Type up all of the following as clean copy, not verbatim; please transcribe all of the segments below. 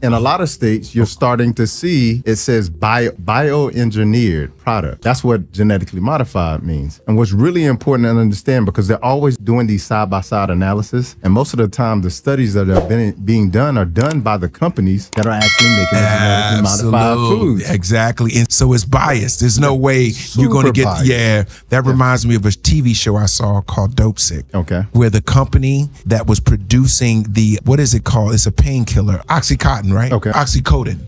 In a lot of states, you're starting to see it says bioengineered product. That's what genetically modified means. And what's really important to understand, because they're always doing these side-by-side analysis, and most of the time the studies that are being done are done by the companies that are actually making the genetically modified foods. Exactly. And so it's biased. There's no way you're going to get, biased. that reminds me of a TV show I saw called Dope Sick. Okay. Where the company that was producing what is it called? It's a painkiller, Oxycontin, right? Okay. Oxycodone.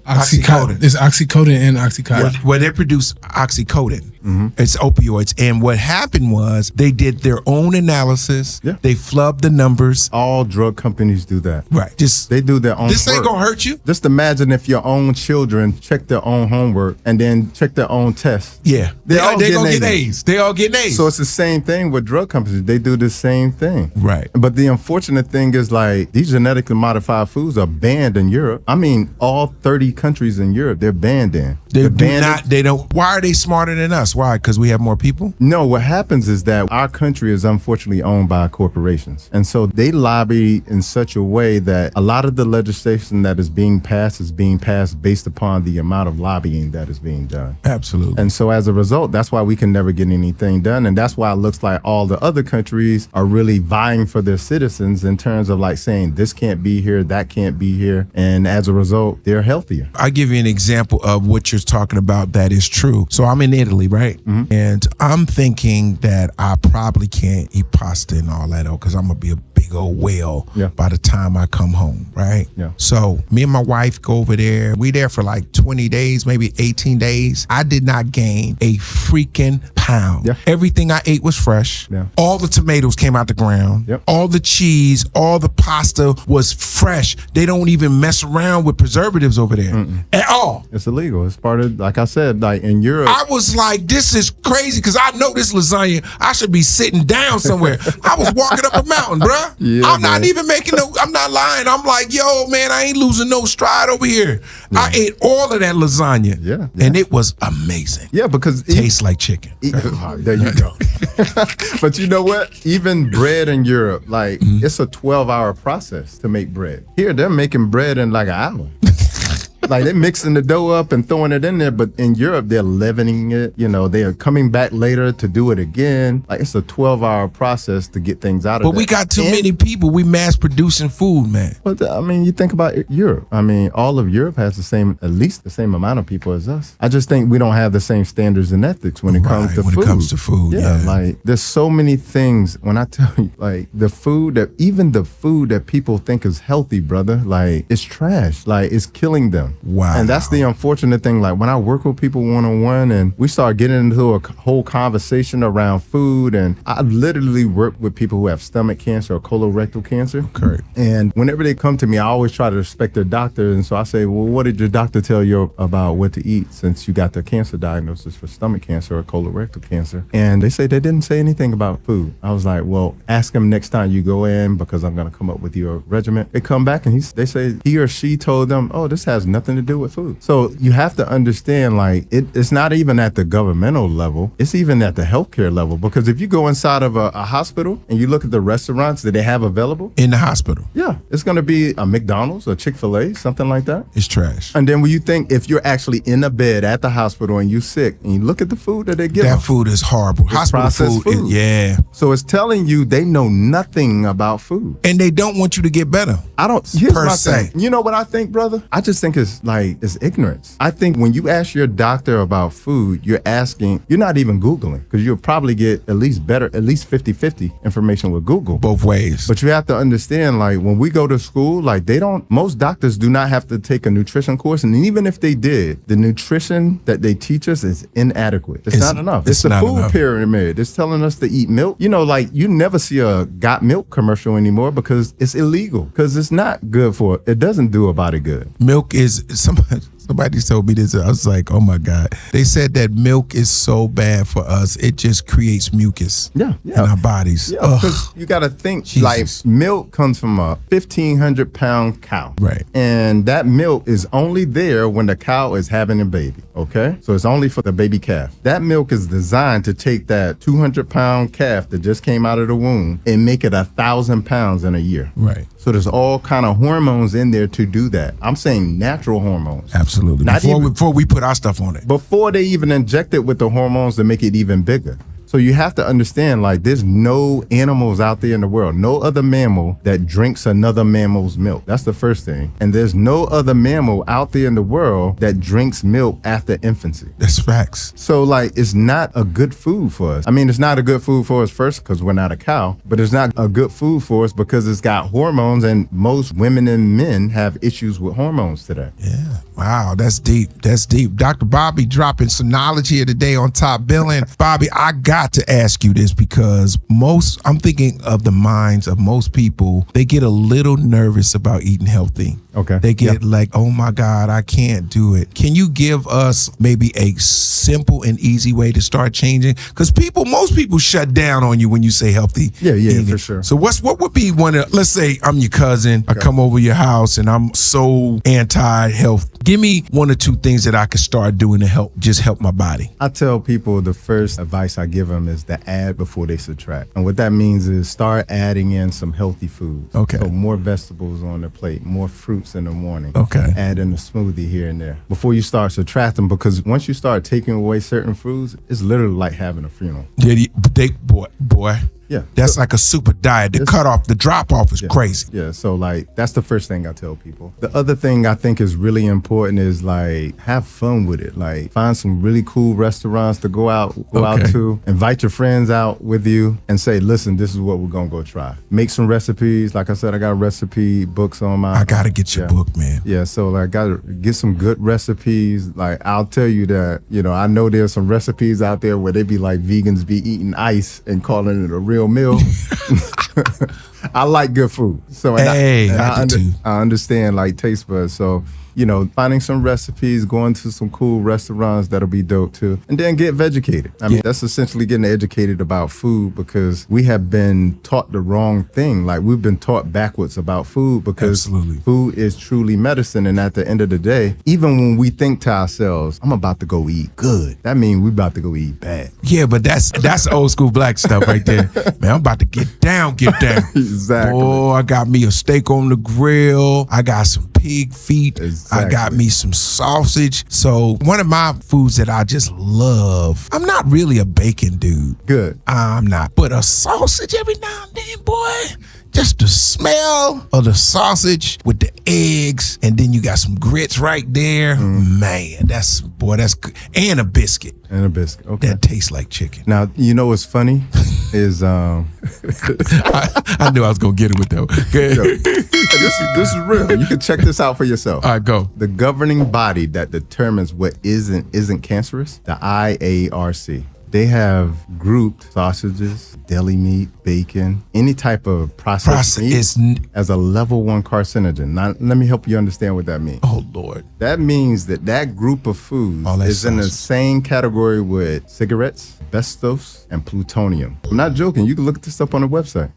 It's Oxycodone and Oxycontin. Where they produce Oxycodone. Mm-hmm. It's opioids. And what happened was they did their own analysis. Yeah. They flubbed the numbers. All drug companies do that. Right. They do their own This ain't work. gonna hurt you. Just imagine if your own children check their own homework and then check their own tests. Yeah. They all gonna getting get A's. They all getting A's. So it's the same thing with drug companies. They do the same thing. Right. But the unfortunate thing is, like, these genetically modified foods are banned in Europe. I mean, all 30 countries in Europe, they're banned in. Why are they smarter than us? Why? Because we have more people? No, what happens is that our country is unfortunately owned by corporations. And so they lobby in such a way that a lot of the legislation that is being passed based upon the amount of lobbying that is being done. Absolutely. And so as a result, that's why we can never get anything done. And that's why it looks like all the other countries are really vying for their citizens in terms of like saying this can't be here, that can't be here. And as a result, they're healthier. I'll give you an example of what you're talking about that is true. So I'm in Italy, right? Mm-hmm. And I'm thinking that I probably can't eat pasta and all that because I'm going to be a big old whale by the time I come home, right? Yeah. So me and my wife go over there. We there for like 20 days, maybe 18 days. I did not gain a freaking pound. Yeah. Everything I ate was fresh. Yeah. All the tomatoes came out the ground. Yep. All the cheese, all the pasta was fresh. They don't even mess around with preservatives over there at all. It's illegal. It's part of, like I said, like in Europe. I was like, this is crazy because I know this lasagna, I should be sitting down somewhere. I was walking up a mountain, bruh. Yeah, I'm not man. even I'm not lying. I'm like, yo, man, I ain't losing no stride over here. Yeah. I ate all of that lasagna. Yeah. And it was amazing. Yeah, because tastes like chicken. There you go. But you know what? Even bread in Europe, like it's a 12-hour process to make bread. Here, they're making bread in like an hour. Like they're mixing the dough up and throwing it in there, but in Europe they're leavening it. You know, they are coming back later to do it again. Like it's a 12-hour process to get things out of it. But we got too many people. We mass producing food, man. But I mean, you think about Europe. I mean, all of Europe has at least the same amount of people as us. I just think we don't have the same standards and ethics when it comes to food. When it comes to food, yeah. Like there's so many things. When I tell you, like even the food that people think is healthy, brother, like it's trash. Like it's killing them. Wow. And that's the unfortunate thing. Like when I work with people one-on-one and we start getting into a whole conversation around food, and I literally work with people who have stomach cancer or colorectal cancer. Okay. And whenever they come to me, I always try to respect their doctor. And so I say, well, what did your doctor tell you about what to eat since you got the cancer diagnosis for stomach cancer or colorectal cancer? And they say they didn't say anything about food. I was like, well, ask them next time you go in because I'm going to come up with your regimen. They come back and they say he or she told them, oh, this has nothing to do with food. So you have to understand, like, it's not even at the governmental level. It's even at the healthcare level. Because if you go inside of a hospital and you look at the restaurants that they have available. In the hospital. Yeah. It's going to be a McDonald's, a Chick-fil-A, something like that. It's trash. And then when you think if you're actually in a bed at the hospital and you're sick and you look at the food that they give that them, food is horrible. It's Hospital processed food. Yeah. So it's telling you they know nothing about food. And they don't want you to get better. Here's per my se. thing. You know what I think, brother? I just think it's ignorance. I think when you ask your doctor about food, you're not even Googling, because you'll probably get at least 50-50 information with Google. Both ways. But you have to understand, like, when we go to school, like, most doctors do not have to take a nutrition course. And even if they did, the nutrition that they teach us is inadequate. It's not enough. It's the food pyramid. It's telling us to eat milk. You know, like, you never see a got milk commercial anymore because it's illegal, because it's not good it doesn't do a body good. Milk is Somebody told me this. I was like, oh my God. They said that milk is so bad for us. It just creates mucus in our bodies. Yeah, because you got to think, Jesus. like, milk comes from a 1,500-pound cow. Right. And that milk is only there when the cow is having a baby, okay? So it's only for the baby calf. That milk is designed to take that 200-pound calf that just came out of the womb and make it 1,000 pounds in a year. Right. So there's all kind of hormones in there to do that. I'm saying natural hormones. Absolutely. Not Before we put our stuff on it. Before they even inject it with the hormones to make it even bigger. So you have to understand, like, there's no animals out there in the world, no other mammal that drinks another mammal's milk. That's the first thing. And there's no other mammal out there in the world that drinks milk after infancy. That's facts. So, like, it's not a good food for us. I mean, it's not a good food for us first because we're not a cow, but it's not a good food for us because it's got hormones, and most women and men have issues with hormones today. Yeah. Wow, that's deep. That's deep. Dr. Bobby dropping some knowledge here today on Top Billing. Bobby, I got to ask you this because I'm thinking of the minds of most people. They get a little nervous about eating healthy. Okay. They get like, oh my God, I can't do it. Can you give us maybe a simple and easy way to start changing? Because most people shut down on you when you say healthy. Yeah, eating. for sure. So what would be let's say I'm your cousin, I come over your house and I'm so anti-health. Give me one or two things that I could start doing to help my body. I tell people the first advice I give them is to add before they subtract. And what that means is start adding in some healthy foods. Okay. So more vegetables on the plate, more fruits in the morning. Okay. Add in a smoothie here and there before you start subtracting, because once you start taking away certain foods, it's literally like having a funeral. Yeah, boy. Yeah. That's like a super diet. The drop off is crazy. Yeah. So like that's the first thing I tell people. The other thing I think is really important is like have fun with it. Like find some really cool restaurants to go out to. Invite your friends out with you and say, listen, this is what we're gonna go try. Make some recipes. Like I said, I got recipe books on my I gotta get your book, man. Yeah, so like, I gotta get some good recipes. Like I'll tell you that, I know there's some recipes out there where they be like vegans be eating ice and calling it a real meal. I like good food, so I do too. I understand like taste buds. So finding some recipes, going to some cool restaurants, that'll be dope too, and then get vegucated. I mean, that's essentially getting educated about food, because we have been taught the wrong thing. Like we've been taught backwards about food, because food is truly medicine. And at the end of the day, even when we think to ourselves, I'm about to go eat good, that means we about to go eat bad. Yeah, but that's old school black stuff right there. Man, I'm about to get down. Exactly. Oh, I got me a steak on the grill. I got some pig feet. Exactly. I got me some sausage. So one of my foods that I just love, I'm not really a bacon dude. Good. I'm not. But a sausage every now and then, boy. Just the smell of the sausage with the eggs, and then you got some grits right there. Man, that's good. And a biscuit. Okay. That tastes like chicken. Now, what's funny is I knew I was gonna get it with that. This is real. You can check this out for yourself. All right, go. The governing body that determines what isn't cancerous, the IARC. They have grouped sausages, deli meat, bacon, any type of processed meat as a level 1 carcinogen. Now, let me help you understand what that means. Oh, Lord. That means that group of foods is in the same category with cigarettes, asbestos, and plutonium. I'm not joking. You can look this up on the website.